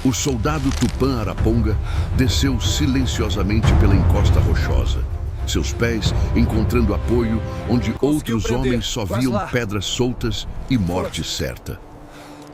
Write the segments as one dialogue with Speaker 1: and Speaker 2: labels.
Speaker 1: O soldado Tupã Araponga desceu silenciosamente pela encosta rochosa, seus pés encontrando apoio onde outros homens só viam pedras soltas e morte certa.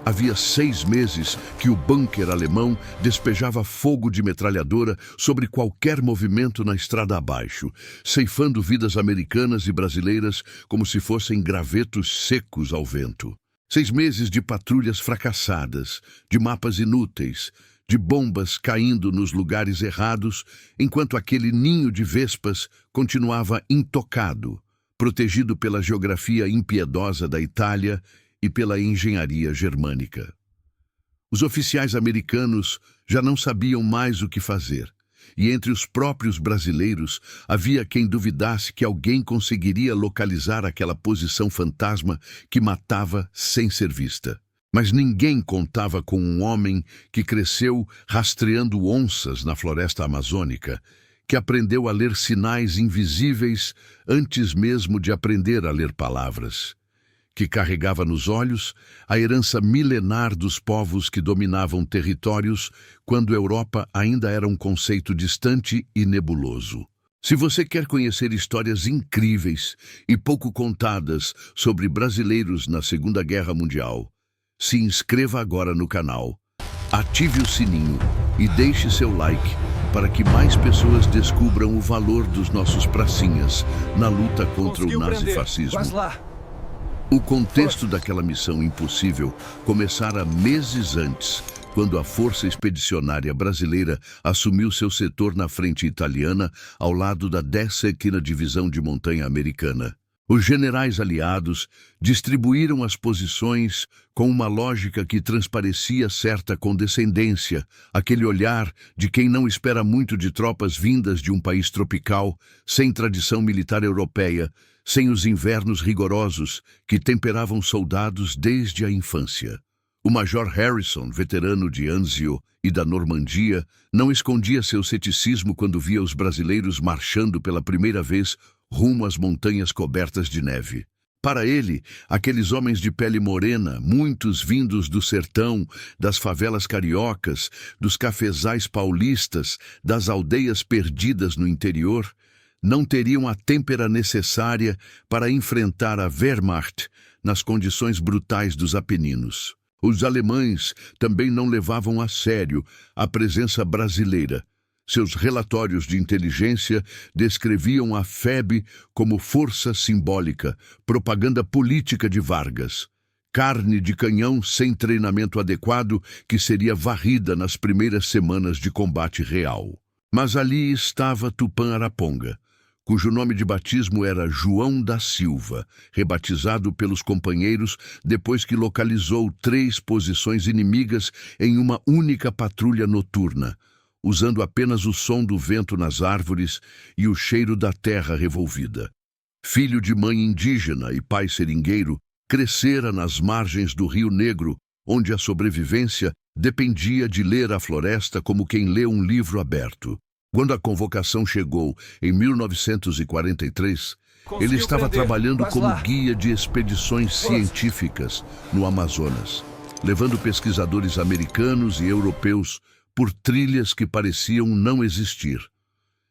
Speaker 1: Havia 6 meses que o bunker alemão despejava fogo de metralhadora sobre qualquer movimento na estrada abaixo, ceifando vidas americanas e brasileiras como se fossem gravetos secos ao vento. 6 meses de patrulhas fracassadas, de mapas inúteis, de bombas caindo nos lugares errados, enquanto aquele ninho de vespas continuava intocado, protegido pela geografia impiedosa da Itália e pela engenharia germânica. Os oficiais americanos já não sabiam mais o que fazer, e entre os próprios brasileiros havia quem duvidasse que alguém conseguiria localizar aquela posição fantasma que matava sem ser vista. Mas ninguém contava com um homem que cresceu rastreando onças na floresta amazônica, que aprendeu a ler sinais invisíveis antes mesmo de aprender a ler palavras, que carregava nos olhos a herança milenar dos povos que dominavam territórios quando a Europa ainda era um conceito distante e nebuloso. Se você quer conhecer histórias incríveis e pouco contadas sobre brasileiros na Segunda Guerra Mundial, se inscreva agora no canal, ative o sininho e deixe seu like para que mais pessoas descubram o valor dos nossos pracinhas na luta contra o nazifascismo. O contexto daquela missão impossível começara meses antes, quando a Força Expedicionária Brasileira assumiu seu setor na frente italiana ao lado da 10ª Divisão de Montanha Americana. Os generais aliados distribuíram as posições com uma lógica que transparecia certa condescendência, aquele olhar de quem não espera muito de tropas vindas de um país tropical, sem tradição militar europeia, sem os invernos rigorosos que temperavam soldados desde a infância. O Major Harrison, veterano de Anzio e da Normandia, não escondia seu ceticismo quando via os brasileiros marchando pela primeira vez rumo às montanhas cobertas de neve. Para ele, aqueles homens de pele morena, muitos vindos do sertão, das favelas cariocas, dos cafezais paulistas, das aldeias perdidas no interior, não teriam a têmpera necessária para enfrentar a Wehrmacht nas condições brutais dos Apeninos. Os alemães também não levavam a sério a presença brasileira. Seus relatórios de inteligência descreviam a FEB como força simbólica, propaganda política de Vargas, carne de canhão sem treinamento adequado que seria varrida nas primeiras semanas de combate real. Mas ali estava Tupã Araponga, cujo nome de batismo era João da Silva, rebatizado pelos companheiros depois que localizou 3 posições inimigas em uma única patrulha noturna, usando apenas o som do vento nas árvores e o cheiro da terra revolvida. Filho de mãe indígena e pai seringueiro, crescera nas margens do Rio Negro, onde a sobrevivência dependia de ler a floresta como quem lê um livro aberto. Quando a convocação chegou em 1943, ele estava trabalhando como guia de expedições científicas no Amazonas, levando pesquisadores americanos e europeus por trilhas que pareciam não existir.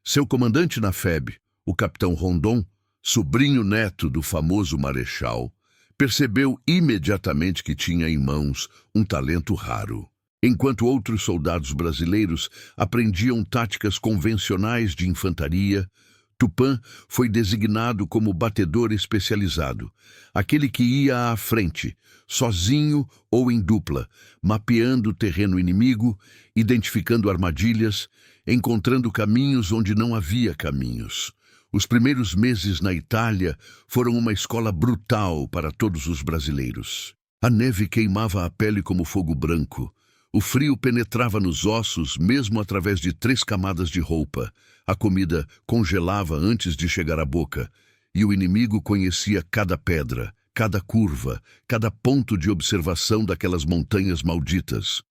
Speaker 1: Seu comandante na FEB, o capitão Rondon, sobrinho neto do famoso marechal, percebeu imediatamente que tinha em mãos um talento raro. Enquanto outros soldados brasileiros aprendiam táticas convencionais de infantaria, Tupã foi designado como batedor especializado, aquele que ia à frente, sozinho ou em dupla, mapeando o terreno inimigo, identificando armadilhas, encontrando caminhos onde não havia caminhos. Os primeiros meses na Itália foram uma escola brutal para todos os brasileiros. A neve queimava a pele como fogo branco. O frio penetrava nos ossos mesmo através de 3 camadas de roupa. A comida congelava antes de chegar à boca, e o inimigo conhecia cada pedra, cada curva, cada ponto de observação daquelas montanhas malditas.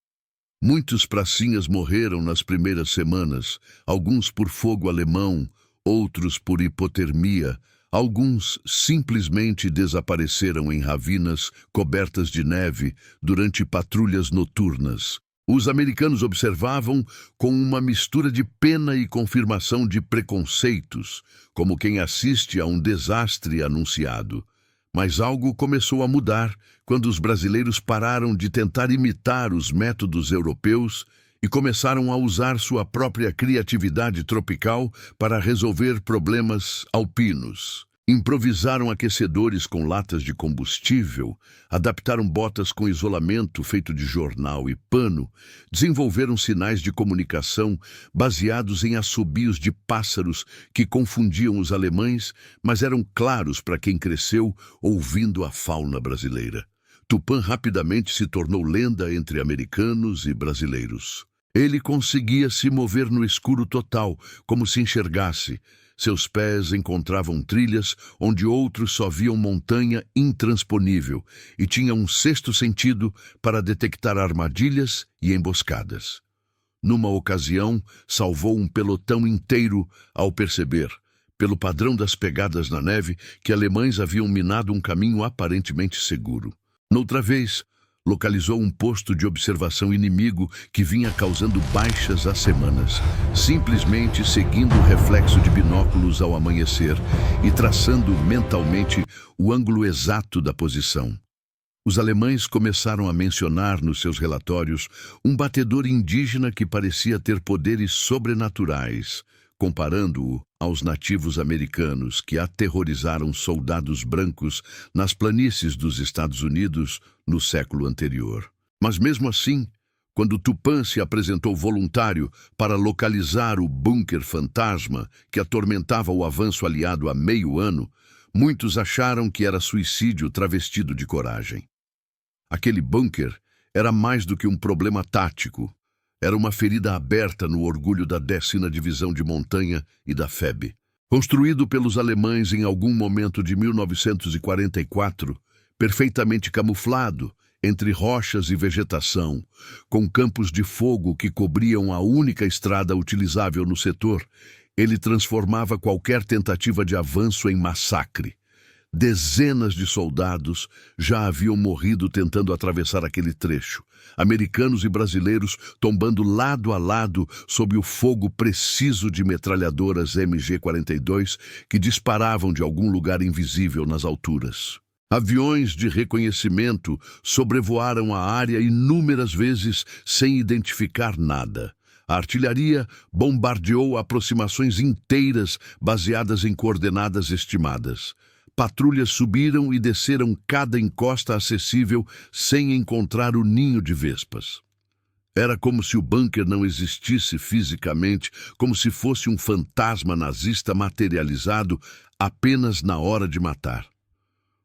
Speaker 1: Muitos pracinhas morreram nas primeiras semanas, alguns por fogo alemão, outros por hipotermia, alguns simplesmente desapareceram em ravinas cobertas de neve durante patrulhas noturnas. Os americanos observavam com uma mistura de pena e confirmação de preconceitos, como quem assiste a um desastre anunciado. Mas algo começou a mudar quando os brasileiros pararam de tentar imitar os métodos europeus e começaram a usar sua própria criatividade tropical para resolver problemas alpinos. Improvisaram aquecedores com latas de combustível, adaptaram botas com isolamento feito de jornal e pano, desenvolveram sinais de comunicação baseados em assobios de pássaros que confundiam os alemães, mas eram claros para quem cresceu ouvindo a fauna brasileira. Tupã rapidamente se tornou lenda entre americanos e brasileiros. Ele conseguia se mover no escuro total, como se enxergasse. Seus pés encontravam trilhas onde outros só viam montanha intransponível e tinha um sexto sentido para detectar armadilhas e emboscadas. Numa ocasião, salvou um pelotão inteiro ao perceber, pelo padrão das pegadas na neve, que alemães haviam minado um caminho aparentemente seguro. Noutra vez, localizou um posto de observação inimigo que vinha causando baixas há semanas, simplesmente seguindo o reflexo de binóculos ao amanhecer e traçando mentalmente o ângulo exato da posição. Os alemães começaram a mencionar nos seus relatórios um batedor indígena que parecia ter poderes sobrenaturais, comparando-o aos nativos americanos que aterrorizaram soldados brancos nas planícies dos Estados Unidos no século anterior. Mas mesmo assim, quando Tupã se apresentou voluntário para localizar o bunker fantasma que atormentava o avanço aliado há meio ano, muitos acharam que era suicídio travestido de coragem. Aquele bunker era mais do que um problema tático. Era uma ferida aberta no orgulho da 10ª Divisão de Montanha e da FEB. Construído pelos alemães em algum momento de 1944, perfeitamente camuflado entre rochas e vegetação, com campos de fogo que cobriam a única estrada utilizável no setor, ele transformava qualquer tentativa de avanço em massacre. Dezenas de soldados já haviam morrido tentando atravessar aquele trecho, americanos e brasileiros tombando lado a lado sob o fogo preciso de metralhadoras MG-42 que disparavam de algum lugar invisível nas alturas. Aviões de reconhecimento sobrevoaram a área inúmeras vezes sem identificar nada. A artilharia bombardeou aproximações inteiras baseadas em coordenadas estimadas. Patrulhas subiram e desceram cada encosta acessível sem encontrar o ninho de vespas. Era como se o bunker não existisse fisicamente, como se fosse um fantasma nazista materializado apenas na hora de matar.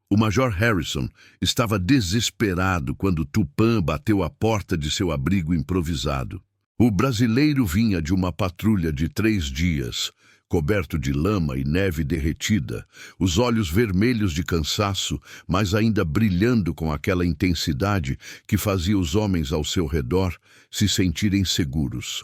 Speaker 1: O Major Harrison estava desesperado quando Tupã bateu a porta de seu abrigo improvisado. O brasileiro vinha de uma patrulha de 3 dias, coberto de lama e neve derretida, os olhos vermelhos de cansaço, mas ainda brilhando com aquela intensidade que fazia os homens ao seu redor se sentirem seguros.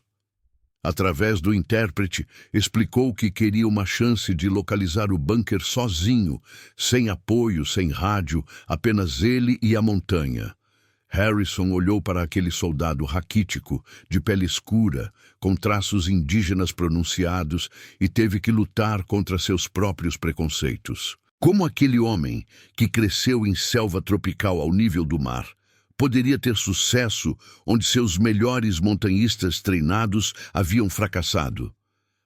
Speaker 1: Através do intérprete, explicou que queria uma chance de localizar o bunker sozinho, sem apoio, sem rádio, apenas ele e a montanha. Harrison olhou para aquele soldado raquítico, de pele escura, com traços indígenas pronunciados, e teve que lutar contra seus próprios preconceitos. Como aquele homem, que cresceu em selva tropical ao nível do mar, poderia ter sucesso onde seus melhores montanhistas treinados haviam fracassado?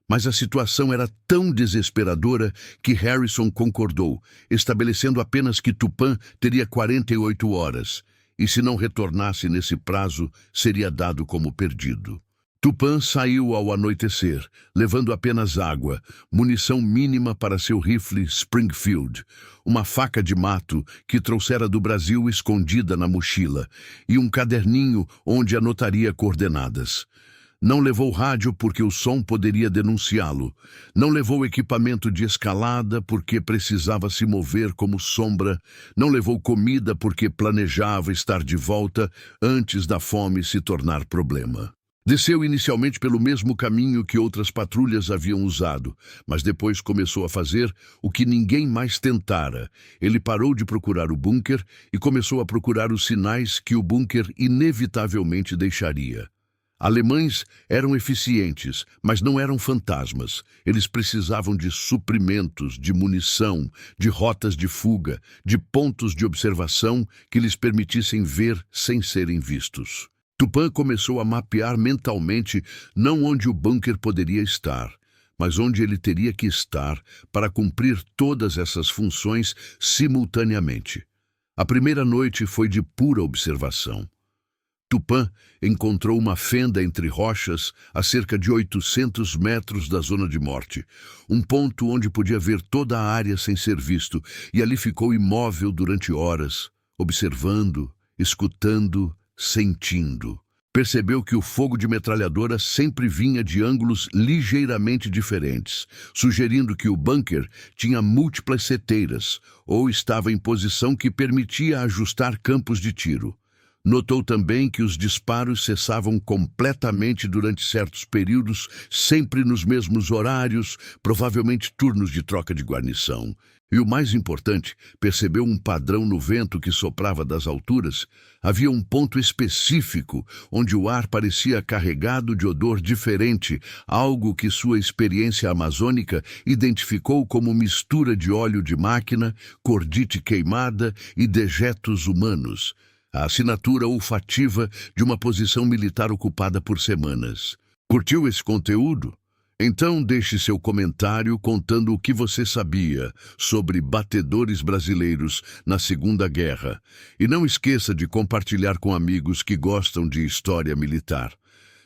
Speaker 1: Mas a situação era tão desesperadora que Harrison concordou, estabelecendo apenas que Tupã teria 48 horas, e se não retornasse nesse prazo, seria dado como perdido. Tupã saiu ao anoitecer, levando apenas água, munição mínima para seu rifle Springfield, uma faca de mato que trouxera do Brasil escondida na mochila, e um caderninho onde anotaria coordenadas. Não levou rádio porque o som poderia denunciá-lo. Não levou equipamento de escalada porque precisava se mover como sombra. Não levou comida porque planejava estar de volta antes da fome se tornar problema. Desceu inicialmente pelo mesmo caminho que outras patrulhas haviam usado, mas depois começou a fazer o que ninguém mais tentara. Ele parou de procurar o bunker e começou a procurar os sinais que o bunker inevitavelmente deixaria. Alemães eram eficientes, mas não eram fantasmas. Eles precisavam de suprimentos, de munição, de rotas de fuga, de pontos de observação que lhes permitissem ver sem serem vistos. Tupã começou a mapear mentalmente não onde o bunker poderia estar, mas onde ele teria que estar para cumprir todas essas funções simultaneamente. A primeira noite foi de pura observação. Tupã encontrou uma fenda entre rochas a cerca de 800 metros da zona de morte, um ponto onde podia ver toda a área sem ser visto, e ali ficou imóvel durante horas, observando, escutando, sentindo. Percebeu que o fogo de metralhadora sempre vinha de ângulos ligeiramente diferentes, sugerindo que o bunker tinha múltiplas seteiras ou estava em posição que permitia ajustar campos de tiro. Notou também que os disparos cessavam completamente durante certos períodos, sempre nos mesmos horários, provavelmente turnos de troca de guarnição. E o mais importante, percebeu um padrão no vento que soprava das alturas. Havia um ponto específico onde o ar parecia carregado de odor diferente, algo que sua experiência amazônica identificou como mistura de óleo de máquina, cordite queimada e dejetos humanos. A assinatura olfativa de uma posição militar ocupada por semanas. Curtiu esse conteúdo? Então deixe seu comentário contando o que você sabia sobre batedores brasileiros na Segunda Guerra. E não esqueça de compartilhar com amigos que gostam de história militar.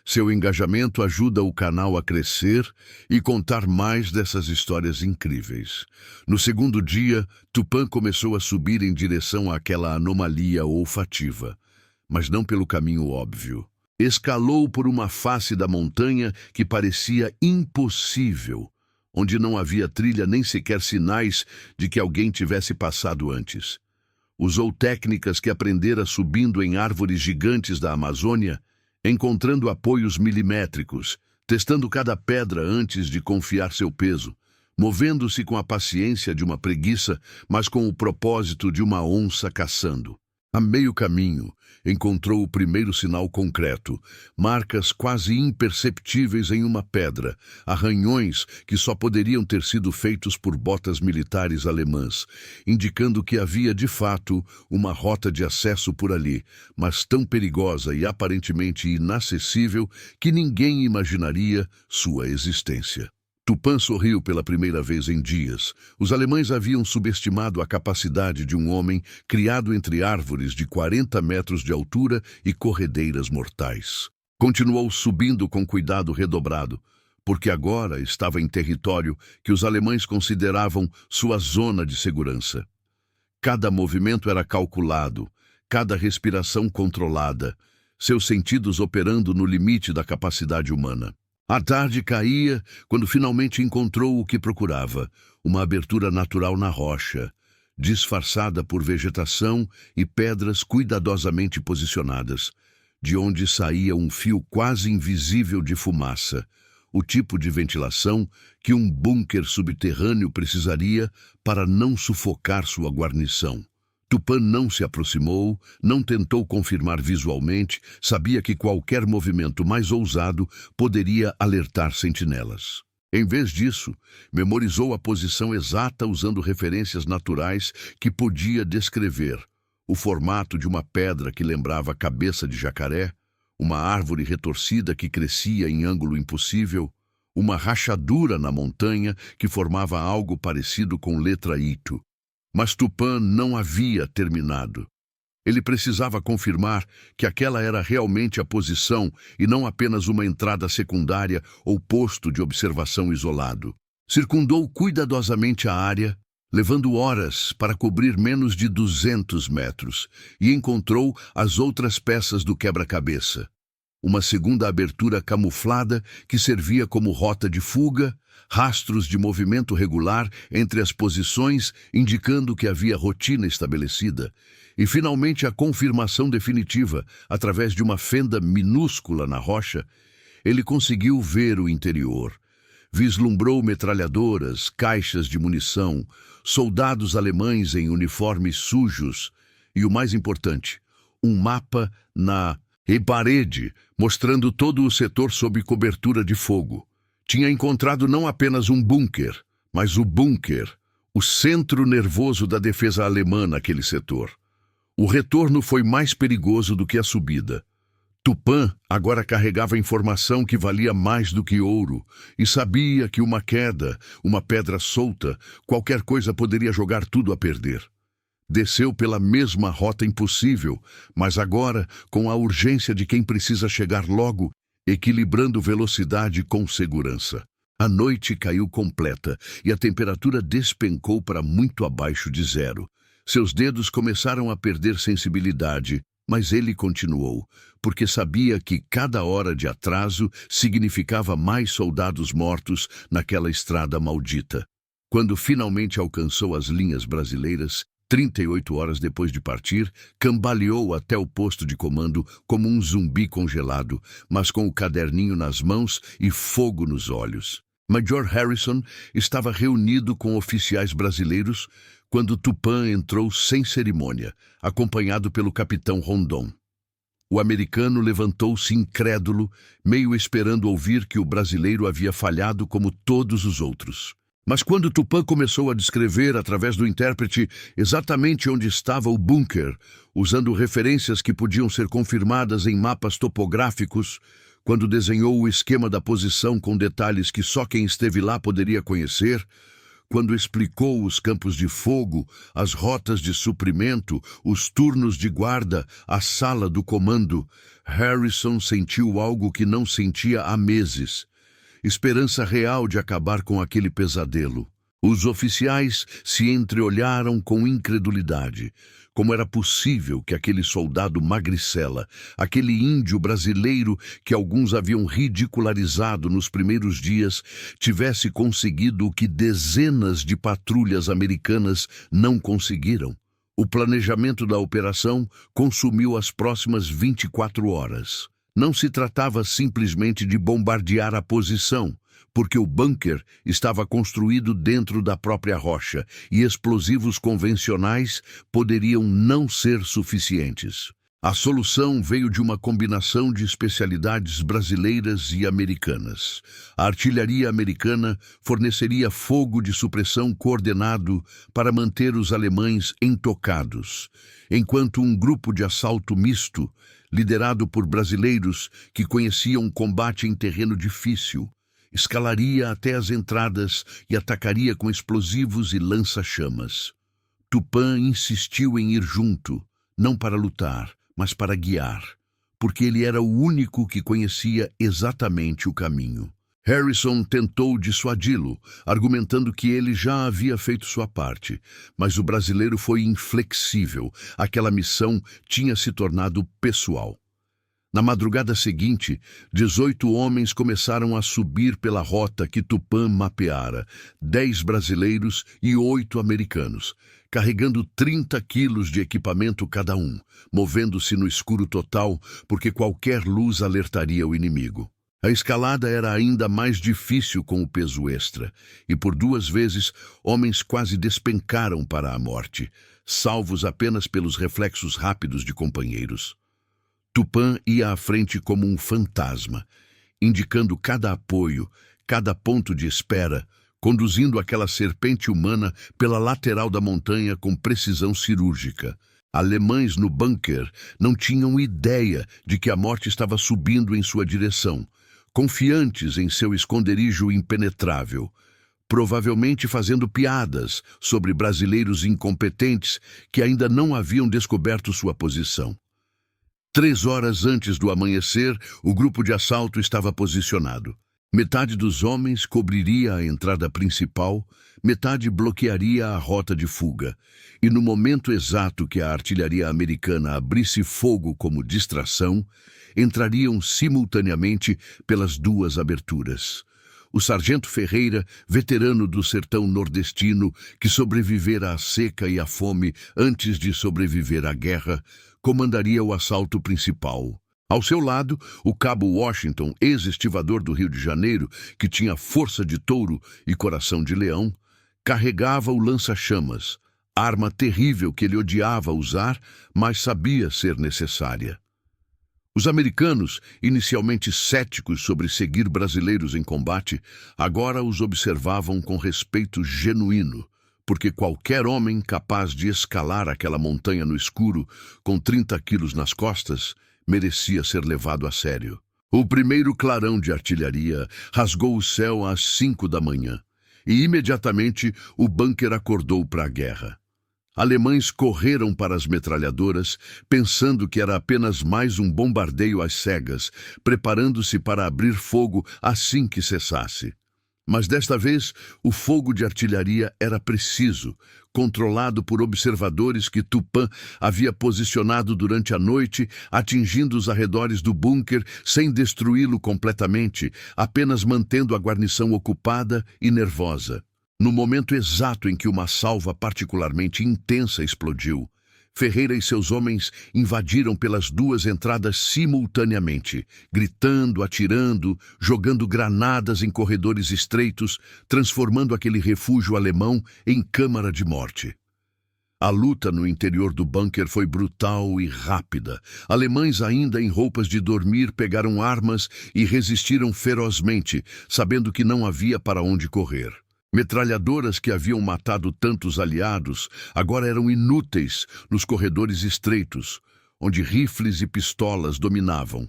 Speaker 1: Seu engajamento ajuda o canal a crescer e contar mais dessas histórias incríveis. No segundo dia, Tupã começou a subir em direção àquela anomalia olfativa, mas não pelo caminho óbvio. Escalou por uma face da montanha que parecia impossível, onde não havia trilha nem sequer sinais de que alguém tivesse passado antes. Usou técnicas que aprendera subindo em árvores gigantes da Amazônia, encontrando apoios milimétricos, testando cada pedra antes de confiar seu peso, movendo-se com a paciência de uma preguiça, mas com o propósito de uma onça caçando. A meio caminho, encontrou o primeiro sinal concreto, marcas quase imperceptíveis em uma pedra, arranhões que só poderiam ter sido feitos por botas militares alemãs, indicando que havia de fato uma rota de acesso por ali, mas tão perigosa e aparentemente inacessível que ninguém imaginaria sua existência. Tupã sorriu pela primeira vez em dias. Os alemães haviam subestimado a capacidade de um homem criado entre árvores de 40 metros de altura e corredeiras mortais. Continuou subindo com cuidado redobrado, porque agora estava em território que os alemães consideravam sua zona de segurança. Cada movimento era calculado, cada respiração controlada, seus sentidos operando no limite da capacidade humana. A tarde caía quando finalmente encontrou o que procurava, uma abertura natural na rocha, disfarçada por vegetação e pedras cuidadosamente posicionadas, de onde saía um fio quase invisível de fumaça, o tipo de ventilação que um bunker subterrâneo precisaria para não sufocar sua guarnição. Tupã não se aproximou, não tentou confirmar visualmente, sabia que qualquer movimento mais ousado poderia alertar sentinelas. Em vez disso, memorizou a posição exata usando referências naturais que podia descrever: o formato de uma pedra que lembrava a cabeça de jacaré, uma árvore retorcida que crescia em ângulo impossível, uma rachadura na montanha que formava algo parecido com letra Ito. Mas Tupã não havia terminado. Ele precisava confirmar que aquela era realmente a posição e não apenas uma entrada secundária ou posto de observação isolado. Circundou cuidadosamente a área, levando horas para cobrir menos de 200 metros, e encontrou as outras peças do quebra-cabeça. Uma segunda abertura camuflada que servia como rota de fuga, rastros de movimento regular entre as posições indicando que havia rotina estabelecida, E finalmente a confirmação definitiva, através de uma fenda minúscula na rocha, ele conseguiu ver o interior. Vislumbrou metralhadoras, caixas de munição, soldados alemães em uniformes sujos e, o mais importante, um mapa na parede, mostrando todo o setor sob cobertura de fogo. Tinha encontrado não apenas um bunker, mas o bunker, o centro nervoso da defesa alemã naquele setor. O retorno foi mais perigoso do que a subida. Tupã agora carregava informação que valia mais do que ouro e sabia que uma queda, uma pedra solta, qualquer coisa poderia jogar tudo a perder. Desceu pela mesma rota impossível, mas agora com a urgência de quem precisa chegar logo, equilibrando velocidade com segurança. A noite caiu completa e a temperatura despencou para muito abaixo de zero. Seus dedos começaram a perder sensibilidade, mas ele continuou, porque sabia que cada hora de atraso significava mais soldados mortos naquela estrada maldita. Quando finalmente alcançou as linhas brasileiras, 38 horas depois de partir, cambaleou até o posto de comando como um zumbi congelado, mas com o caderninho nas mãos e fogo nos olhos. Major Harrison estava reunido com oficiais brasileiros quando Tupã entrou sem cerimônia, acompanhado pelo capitão Rondon. O americano levantou-se incrédulo, meio esperando ouvir que o brasileiro havia falhado como todos os outros. Mas quando Tupã começou a descrever, através do intérprete, exatamente onde estava o bunker, usando referências que podiam ser confirmadas em mapas topográficos, quando desenhou o esquema da posição com detalhes que só quem esteve lá poderia conhecer, quando explicou os campos de fogo, as rotas de suprimento, os turnos de guarda, a sala do comando, Harrison sentiu algo que não sentia há meses. Esperança real de acabar com aquele pesadelo. Os oficiais se entreolharam com incredulidade. Como era possível que aquele soldado magricela, aquele índio brasileiro que alguns haviam ridicularizado nos primeiros dias, tivesse conseguido o que dezenas de patrulhas americanas não conseguiram? O planejamento da operação consumiu as próximas 24 horas. Não se tratava simplesmente de bombardear a posição, porque o bunker estava construído dentro da própria rocha e explosivos convencionais poderiam não ser suficientes. A solução veio de uma combinação de especialidades brasileiras e americanas. A artilharia americana forneceria fogo de supressão coordenado para manter os alemães intocados, enquanto um grupo de assalto misto, liderado por brasileiros que conheciam combate em terreno difícil, escalaria até as entradas e atacaria com explosivos e lança-chamas. Tupã insistiu em ir junto, não para lutar, mas para guiar, porque ele era o único que conhecia exatamente o caminho. Harrison tentou dissuadi-lo, argumentando que ele já havia feito sua parte, mas o brasileiro foi inflexível. Aquela missão tinha se tornado pessoal. Na madrugada seguinte, 18 homens começaram a subir pela rota que Tupã mapeara, 10 brasileiros e 8 americanos, carregando 30 quilos de equipamento cada um, movendo-se no escuro total, porque qualquer luz alertaria o inimigo. A escalada era ainda mais difícil com o peso extra, e por 2 vezes homens quase despencaram para a morte, salvos apenas pelos reflexos rápidos de companheiros. Tupã ia à frente como um fantasma, indicando cada apoio, cada ponto de espera, conduzindo aquela serpente humana pela lateral da montanha com precisão cirúrgica. Alemães no bunker não tinham ideia de que a morte estava subindo em sua direção, confiantes em seu esconderijo impenetrável, provavelmente fazendo piadas sobre brasileiros incompetentes que ainda não haviam descoberto sua posição. 3 horas antes do amanhecer, o grupo de assalto estava posicionado. Metade dos homens cobriria a entrada principal, metade bloquearia a rota de fuga, e no momento exato que a artilharia americana abrisse fogo como distração, entrariam simultaneamente pelas 2 aberturas. O sargento Ferreira, veterano do sertão nordestino, que sobrevivera à seca e à fome antes de sobreviver à guerra, comandaria o assalto principal. Ao seu lado, o cabo Washington, ex-estivador do Rio de Janeiro, que tinha força de touro e coração de leão, carregava o lança-chamas, arma terrível que ele odiava usar, mas sabia ser necessária. Os americanos, inicialmente céticos sobre seguir brasileiros em combate, agora os observavam com respeito genuíno, porque qualquer homem capaz de escalar aquela montanha no escuro, com 30 quilos nas costas, merecia ser levado a sério. O primeiro clarão de artilharia rasgou o céu às 5 da manhã, e imediatamente o bunker acordou para a guerra. Alemães correram para as metralhadoras, pensando que era apenas mais um bombardeio às cegas, preparando-se para abrir fogo assim que cessasse. Mas desta vez, o fogo de artilharia era preciso, controlado por observadores que Tupã havia posicionado durante a noite, atingindo os arredores do bunker sem destruí-lo completamente, apenas mantendo a guarnição ocupada e nervosa. No momento exato em que uma salva particularmente intensa explodiu, Ferreira e seus homens invadiram pelas duas entradas simultaneamente, gritando, atirando, jogando granadas em corredores estreitos, transformando aquele refúgio alemão em câmara de morte. A luta no interior do bunker foi brutal e rápida. Alemães ainda em roupas de dormir pegaram armas e resistiram ferozmente, sabendo que não havia para onde correr. Metralhadoras que haviam matado tantos aliados agora eram inúteis nos corredores estreitos, onde rifles e pistolas dominavam.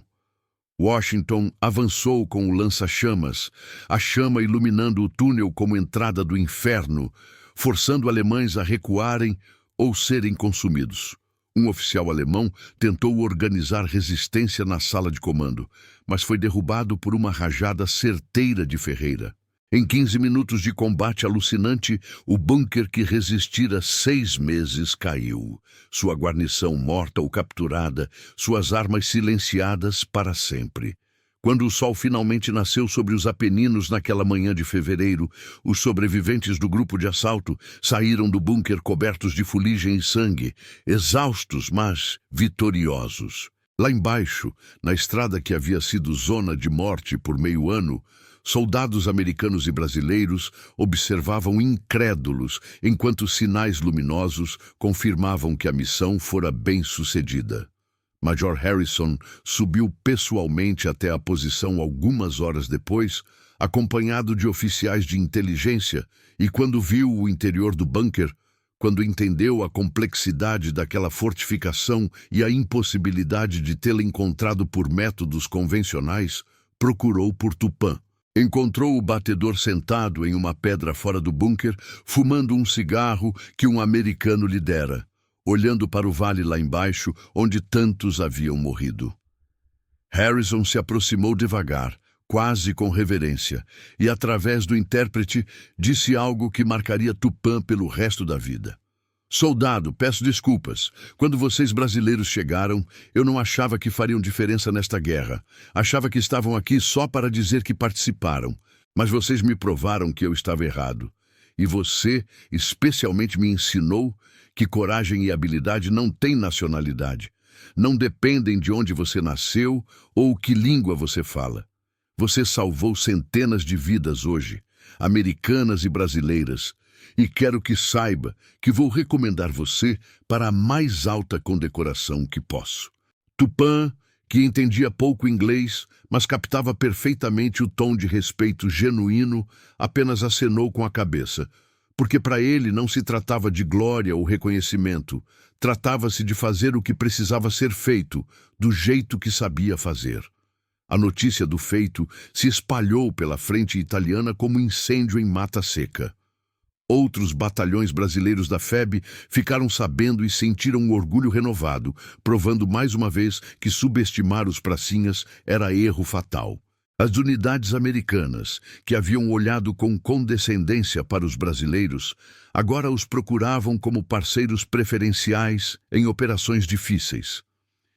Speaker 1: Washington avançou com o lança-chamas, a chama iluminando o túnel como entrada do inferno, forçando alemães a recuarem ou serem consumidos. Um oficial alemão tentou organizar resistência na sala de comando, mas foi derrubado por uma rajada certeira de Ferreira. Em 15 minutos de combate alucinante, o bunker que resistira 6 meses caiu. Sua guarnição morta ou capturada, suas armas silenciadas para sempre. Quando o sol finalmente nasceu sobre os Apeninos naquela manhã de fevereiro, os sobreviventes do grupo de assalto saíram do bunker cobertos de fuligem e sangue, exaustos, mas vitoriosos. Lá embaixo, na estrada que havia sido zona de morte por meio ano, soldados americanos e brasileiros observavam incrédulos enquanto sinais luminosos confirmavam que a missão fora bem-sucedida. Major Harrison subiu pessoalmente até a posição algumas horas depois, acompanhado de oficiais de inteligência, e quando viu o interior do bunker, quando entendeu a complexidade daquela fortificação e a impossibilidade de tê-la encontrado por métodos convencionais, procurou por Tupã. Encontrou o batedor sentado em uma pedra fora do bunker, fumando um cigarro que um americano lhe dera, olhando para o vale lá embaixo, onde tantos haviam morrido. Harrison se aproximou devagar, quase com reverência, e através do intérprete disse algo que marcaria Tupã pelo resto da vida. Soldado, peço desculpas. Quando vocês brasileiros chegaram, eu não achava que fariam diferença nesta guerra. Achava que estavam aqui só para dizer que participaram. Mas vocês me provaram que eu estava errado. E você, especialmente, me ensinou que coragem e habilidade não têm nacionalidade. Não dependem de onde você nasceu ou que língua você fala. Você salvou centenas de vidas hoje, americanas e brasileiras. E quero que saiba que vou recomendar você para a mais alta condecoração que posso. Tupã, que entendia pouco inglês, mas captava perfeitamente o tom de respeito genuíno, apenas acenou com a cabeça, porque para ele não se tratava de glória ou reconhecimento, tratava-se de fazer o que precisava ser feito, do jeito que sabia fazer. A notícia do feito se espalhou pela frente italiana como incêndio em mata seca. Outros batalhões brasileiros da FEB ficaram sabendo e sentiram um orgulho renovado, provando mais uma vez que subestimar os pracinhas era erro fatal. As unidades americanas, que haviam olhado com condescendência para os brasileiros, agora os procuravam como parceiros preferenciais em operações difíceis.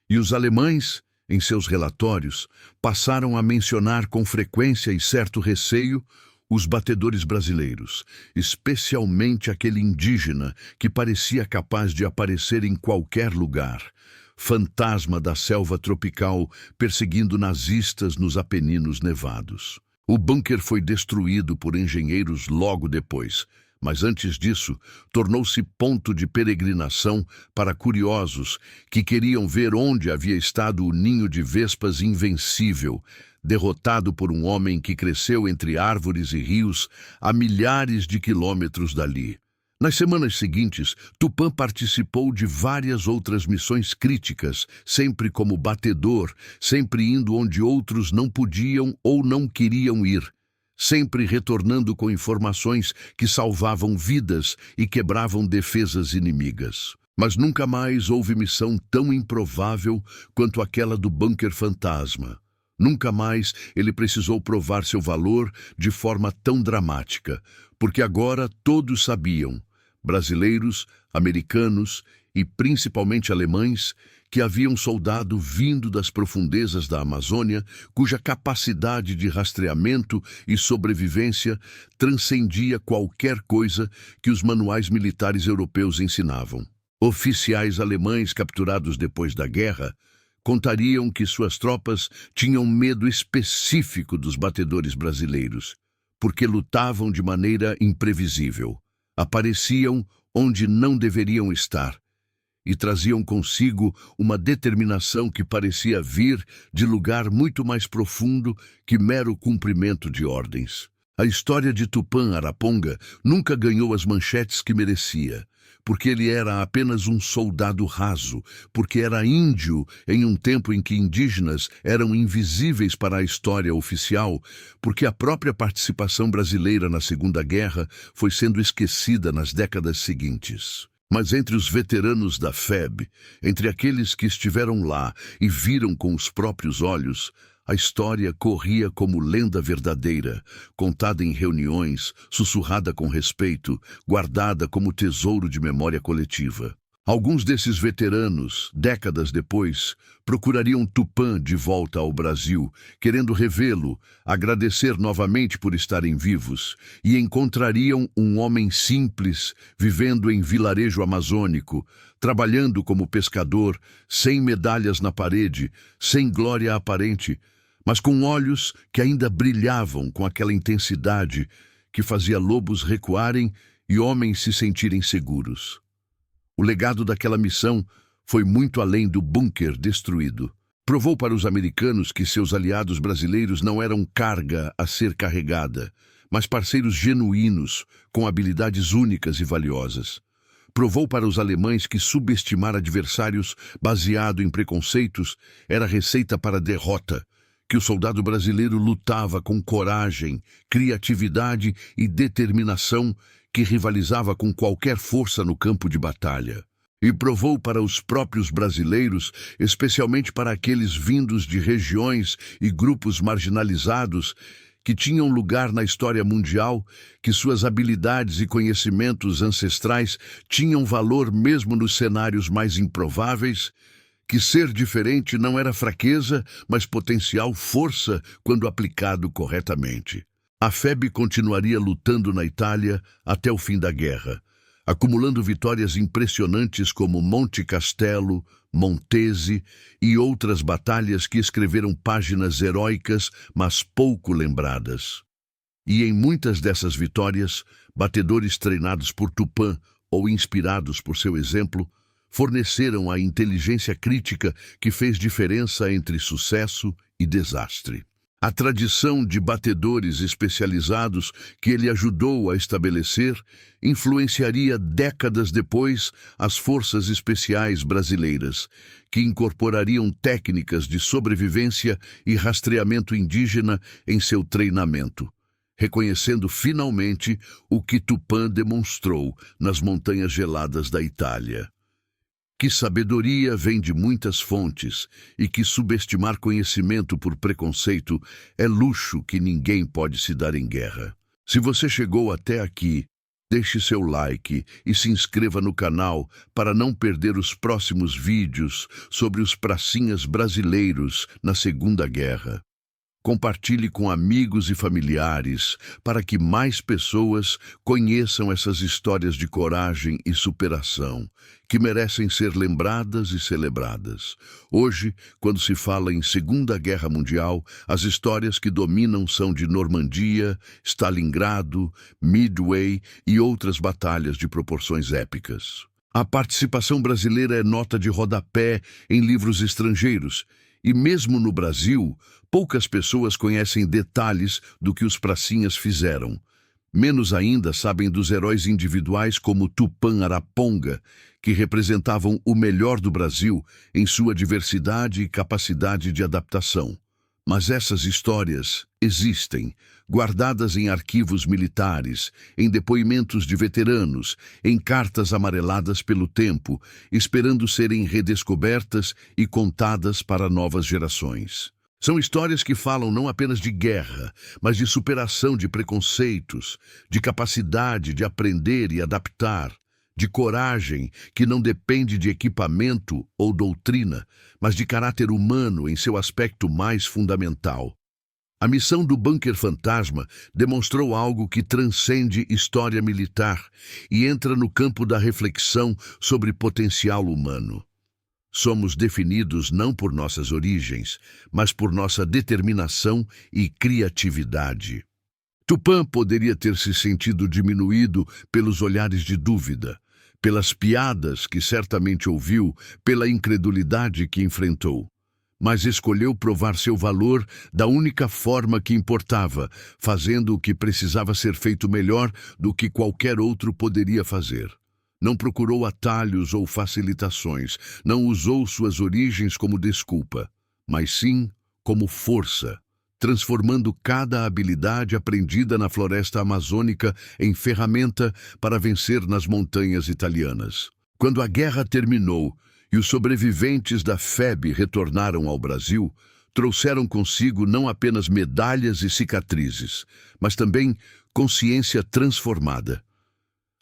Speaker 1: E os alemães, Em seus relatórios, passaram a mencionar com frequência e certo receio os batedores brasileiros, especialmente aquele indígena que parecia capaz de aparecer em qualquer lugar, fantasma da selva tropical perseguindo nazistas nos Apeninos nevados. O bunker foi destruído por engenheiros logo depois, mas antes disso, tornou-se ponto de peregrinação para curiosos que queriam ver onde havia estado o ninho de vespas invencível, derrotado por um homem que cresceu entre árvores e rios a milhares de quilômetros dali. Nas semanas seguintes, Tupã participou de várias outras missões críticas, sempre como batedor, sempre indo onde outros não podiam ou não queriam ir, sempre retornando com informações que salvavam vidas e quebravam defesas inimigas. Mas nunca mais houve missão tão improvável quanto aquela do bunker fantasma. Nunca mais ele precisou provar seu valor de forma tão dramática, porque agora todos sabiam, brasileiros, americanos e principalmente alemães, que havia um soldado vindo das profundezas da Amazônia cuja capacidade de rastreamento e sobrevivência transcendia qualquer coisa que os manuais militares europeus ensinavam. Oficiais alemães capturados depois da guerra contariam que suas tropas tinham medo específico dos batedores brasileiros, porque lutavam de maneira imprevisível. Apareciam onde não deveriam estar e traziam consigo uma determinação que parecia vir de lugar muito mais profundo que mero cumprimento de ordens. A história de Tupã Araponga nunca ganhou as manchetes que merecia, porque ele era apenas um soldado raso, porque era índio em um tempo em que indígenas eram invisíveis para a história oficial, porque a própria participação brasileira na Segunda Guerra foi sendo esquecida nas décadas seguintes. Mas entre os veteranos da FEB, entre aqueles que estiveram lá e viram com os próprios olhos, a história corria como lenda verdadeira, contada em reuniões, sussurrada com respeito, guardada como tesouro de memória coletiva. Alguns desses veteranos, décadas depois, procurariam Tupã de volta ao Brasil, querendo revê-lo, agradecer novamente por estarem vivos, e encontrariam um homem simples, vivendo em vilarejo amazônico, trabalhando como pescador, sem medalhas na parede, sem glória aparente, mas com olhos que ainda brilhavam com aquela intensidade que fazia lobos recuarem e homens se sentirem seguros. O legado daquela missão foi muito além do bunker destruído. Provou para os americanos que seus aliados brasileiros não eram carga a ser carregada, mas parceiros genuínos, com habilidades únicas e valiosas. Provou para os alemães que subestimar adversários baseado em preconceitos era receita para a derrota, que o soldado brasileiro lutava com coragem, criatividade e determinação que rivalizava com qualquer força no campo de batalha. E provou para os próprios brasileiros, especialmente para aqueles vindos de regiões e grupos marginalizados que tinham lugar na história mundial, que suas habilidades e conhecimentos ancestrais tinham valor mesmo nos cenários mais improváveis, que ser diferente não era fraqueza, mas potencial força quando aplicado corretamente. A FEB continuaria lutando na Itália até o fim da guerra, acumulando vitórias impressionantes como Monte Castelo, Montese e outras batalhas que escreveram páginas heróicas, mas pouco lembradas. E em muitas dessas vitórias, batedores treinados por Tupã ou inspirados por seu exemplo, forneceram a inteligência crítica que fez diferença entre sucesso e desastre. A tradição de batedores especializados que ele ajudou a estabelecer influenciaria décadas depois as forças especiais brasileiras, que incorporariam técnicas de sobrevivência e rastreamento indígena em seu treinamento, reconhecendo finalmente o que Tupã demonstrou nas montanhas geladas da Itália. Que sabedoria vem de muitas fontes e que subestimar conhecimento por preconceito é luxo que ninguém pode se dar em guerra. Se você chegou até aqui, Deixe seu like e se inscreva no canal para não perder os próximos vídeos sobre os pracinhas brasileiros na Segunda Guerra. Compartilhe com amigos e familiares para que mais pessoas conheçam essas histórias de coragem e superação, que merecem ser lembradas e celebradas. Hoje, quando se fala em Segunda Guerra Mundial, as histórias que dominam são de Normandia, Stalingrado, Midway e outras batalhas de proporções épicas. A participação brasileira é nota de rodapé em livros estrangeiros, e mesmo no Brasil, poucas pessoas conhecem detalhes do que os pracinhas fizeram. Menos ainda sabem dos heróis individuais como Tupã Araponga, que representavam o melhor do Brasil em sua diversidade e capacidade de adaptação. Mas essas histórias existem, guardadas em arquivos militares, em depoimentos de veteranos, em cartas amareladas pelo tempo, esperando serem redescobertas e contadas para novas gerações. São histórias que falam não apenas de guerra, mas de superação de preconceitos, de capacidade de aprender e adaptar, de coragem que não depende de equipamento ou doutrina, mas de caráter humano em seu aspecto mais fundamental. A missão do Bunker Fantasma demonstrou algo que transcende história militar e entra no campo da reflexão sobre potencial humano. Somos definidos não por nossas origens, mas por nossa determinação e criatividade. Tupã poderia ter se sentido diminuído pelos olhares de dúvida, pelas piadas que certamente ouviu, pela incredulidade que enfrentou. Mas escolheu provar seu valor da única forma que importava, fazendo o que precisava ser feito melhor do que qualquer outro poderia fazer. Não procurou atalhos ou facilitações, não usou suas origens como desculpa, mas sim como força, transformando cada habilidade aprendida na floresta amazônica em ferramenta para vencer nas montanhas italianas. Quando a guerra terminou e os sobreviventes da FEB retornaram ao Brasil, trouxeram consigo não apenas medalhas e cicatrizes, mas também consciência transformada.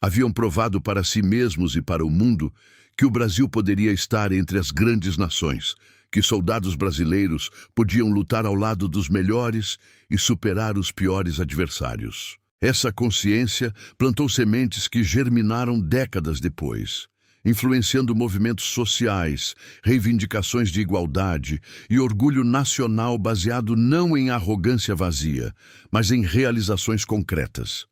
Speaker 1: Haviam provado para si mesmos e para o mundo que o Brasil poderia estar entre as grandes nações, que soldados brasileiros podiam lutar ao lado dos melhores e superar os piores adversários. Essa consciência plantou sementes que germinaram décadas depois, influenciando movimentos sociais, reivindicações de igualdade e orgulho nacional baseado não em arrogância vazia, mas em realizações concretas.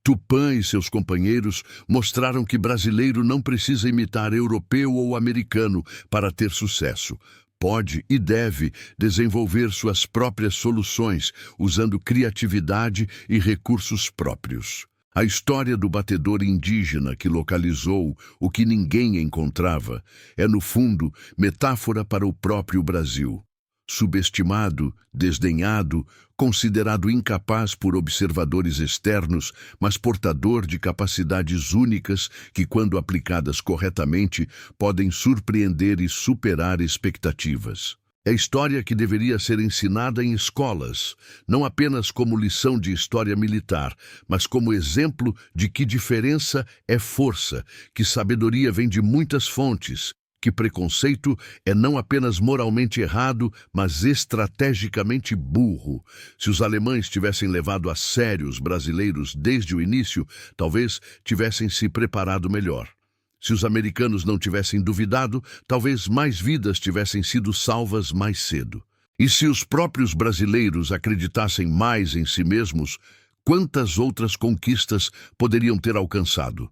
Speaker 1: Tupã e seus companheiros mostraram que brasileiro não precisa imitar europeu ou americano para ter sucesso. Pode e deve desenvolver suas próprias soluções, usando criatividade e recursos próprios. A história do batedor indígena que localizou o que ninguém encontrava é, no fundo, metáfora para o próprio Brasil. Subestimado, desdenhado, considerado incapaz por observadores externos, mas portador de capacidades únicas que, quando aplicadas corretamente, podem surpreender e superar expectativas. É história que deveria ser ensinada em escolas, não apenas como lição de história militar, mas como exemplo de que diferença é força, que sabedoria vem de muitas fontes, que preconceito é não apenas moralmente errado, mas estrategicamente burro. Se os alemães tivessem levado a sério os brasileiros desde o início, talvez tivessem se preparado melhor. Se os americanos não tivessem duvidado, talvez mais vidas tivessem sido salvas mais cedo. E se os próprios brasileiros acreditassem mais em si mesmos, quantas outras conquistas poderiam ter alcançado?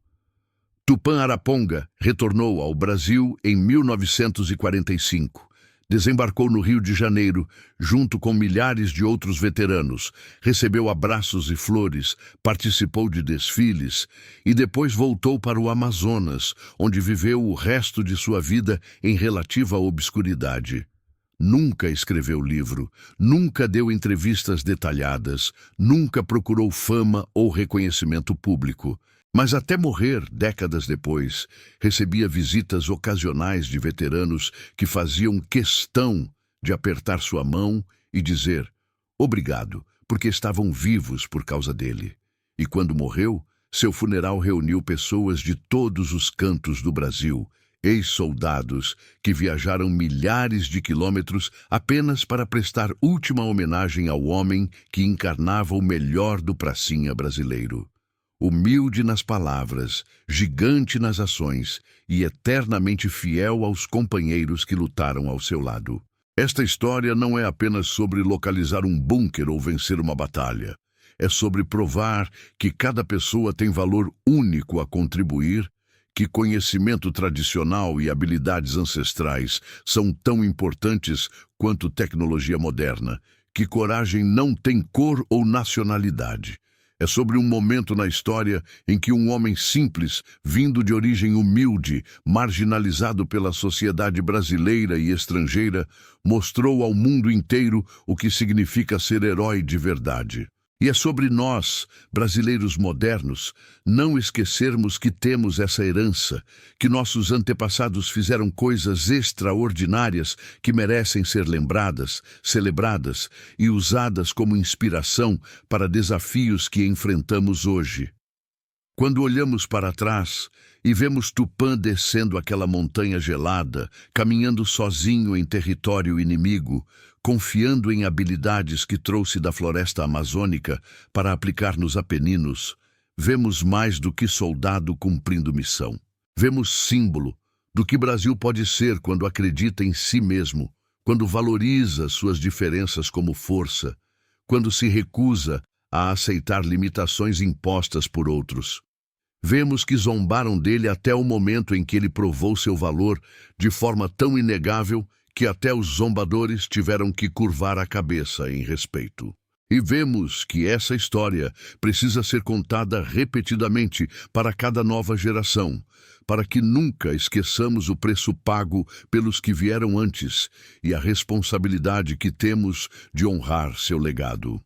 Speaker 1: Tupã Araponga retornou ao Brasil em 1945. Desembarcou no Rio de Janeiro, junto com milhares de outros veteranos, recebeu abraços e flores, participou de desfiles e depois voltou para o Amazonas, onde viveu o resto de sua vida em relativa obscuridade. Nunca escreveu livro, nunca deu entrevistas detalhadas, nunca procurou fama ou reconhecimento público. Mas até morrer, décadas depois, recebia visitas ocasionais de veteranos que faziam questão de apertar sua mão e dizer obrigado, porque estavam vivos por causa dele. E quando morreu, Seu funeral reuniu pessoas de todos os cantos do Brasil, ex-soldados que viajaram milhares de quilômetros apenas para prestar última homenagem ao homem que encarnava o melhor do pracinha brasileiro. Humilde nas palavras, gigante nas ações e eternamente fiel aos companheiros que lutaram ao seu lado. Esta história não é apenas sobre localizar um bunker ou vencer uma batalha. É sobre provar que cada pessoa tem valor único a contribuir, que conhecimento tradicional e habilidades ancestrais são tão importantes quanto tecnologia moderna, que coragem não tem cor ou nacionalidade. É sobre um momento na história em que um homem simples, vindo de origem humilde, marginalizado pela sociedade brasileira e estrangeira, mostrou ao mundo inteiro o que significa ser herói de verdade. E é sobre nós, brasileiros modernos, não esquecermos que temos essa herança, que nossos antepassados fizeram coisas extraordinárias que merecem ser lembradas, celebradas e usadas como inspiração para desafios que enfrentamos hoje. Quando olhamos para trás e vemos Tupã descendo aquela montanha gelada, caminhando sozinho em território inimigo, confiando em habilidades que trouxe da floresta amazônica para aplicar nos Apeninos, vemos mais do que soldado cumprindo missão. Vemos símbolo do que Brasil pode ser quando acredita em si mesmo, quando valoriza suas diferenças como força, quando se recusa a aceitar limitações impostas por outros. Vemos que zombaram dele até o momento em que ele provou seu valor de forma tão inegável que até os zombadores tiveram que curvar a cabeça em respeito. E vemos que essa história precisa ser contada repetidamente para cada nova geração, para que nunca esqueçamos o preço pago pelos que vieram antes e a responsabilidade que temos de honrar seu legado.